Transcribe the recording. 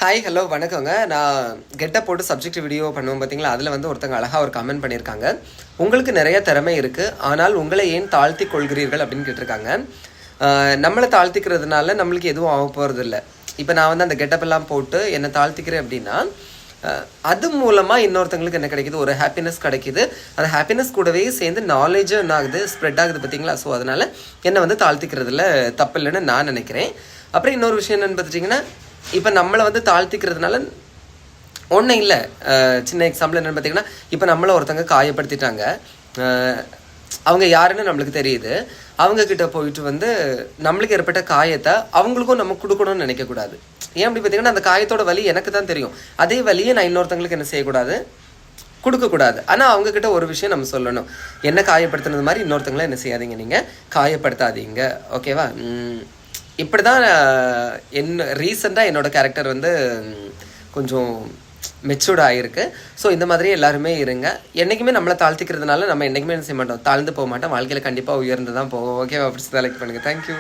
Hi hello வணக்கங்க. நான் getup போட்டு சப்ஜெக்ட் வீடியோ பண்ணுவோம் பார்த்தீங்களா, அதில் வந்து ஒருத்தங்க அழகாக ஒரு கமெண்ட் பண்ணியிருக்காங்க. உங்களுக்கு நிறைய திறமை இருக்குது, ஆனால் உங்களை ஏன் தாழ்த்தி கொள்கிறீர்கள் அப்படின்னு கேட்டிருக்காங்க. நம்மளை தாழ்த்திக்கிறதுனால நம்மளுக்கு எதுவும் ஆக போகிறது இல்லை. இப்போ நான் வந்து அந்த கெட்டப்பெல்லாம் போட்டு என்னை தாழ்த்திக்கிறேன் அப்படின்னா அது மூலமாக இன்னொருத்தங்களுக்கு என்ன கிடைக்கிது, ஒரு ஹாப்பினஸ் கிடைக்கிது. அந்த ஹாப்பினஸ் கூடவே சேர்ந்து நாலேஜும் என்ன ஆகுது, ஸ்ப்ரெட் ஆகுது பார்த்தீங்களா. ஸோ அதனால் என்னை வந்து தாழ்த்திக்கிறதுல தப்பு இல்லைன்னு நான் நினைக்கிறேன். அப்புறம் இன்னொரு விஷயம் என்னென்னு பார்த்துட்டிங்கன்னா, இப்போ நம்மளை வந்து தாழ்த்திக்கிறதுனால ஒன்றும் இல்லை. சின்ன எக்ஸாம்பிள் என்னென்னு பார்த்தீங்கன்னா, இப்போ நம்மளை ஒருத்தங்க காயப்படுத்திட்டாங்க, அவங்க யாருன்னு நம்மளுக்கு தெரியுது. அவங்கக்கிட்ட போயிட்டு வந்து நம்மளுக்கு ஏற்பட்ட காயத்தை அவங்களுக்கும் நம்ம கொடுக்கணும்னு நினைக்கக்கூடாது. ஏன் அப்படி பார்த்தீங்கன்னா, அந்த காயத்தோட வலி எனக்கு தான் தெரியும். அதே வலியை நான் இன்னொருத்தங்களுக்கு என்ன செய்யக்கூடாது, கொடுக்கக்கூடாது. ஆனால் அவங்கக்கிட்ட ஒரு விஷயம் நம்ம சொல்லணும், என்ன காயப்படுத்துனது மாதிரி இன்னொருத்தங்களை என்ன செய்யாதீங்க, நீங்கள் காயப்படுத்தாதீங்க. ஓகேவா? இப்படி தான் ரீசெண்டாக என்னோடய கேரக்டர் வந்து கொஞ்சம் மெச்சூர்ட் ஆகிருக்கு. ஸோ இந்த மாதிரி எல்லாருமே இருங்க. என்றைக்குமே நம்மளை தாழ்த்திக்கிறதுனால நம்ம என்றைக்குமே என்ன செய்ய மாட்டோம், தாழ்ந்து போக மாட்டோம். வாழ்க்கையில் கண்டிப்பாக உயர்ந்து தான் போவோம். ஓகேவா? அப்படி செலக்ட் பண்ணுங்கள். தேங்க்யூ.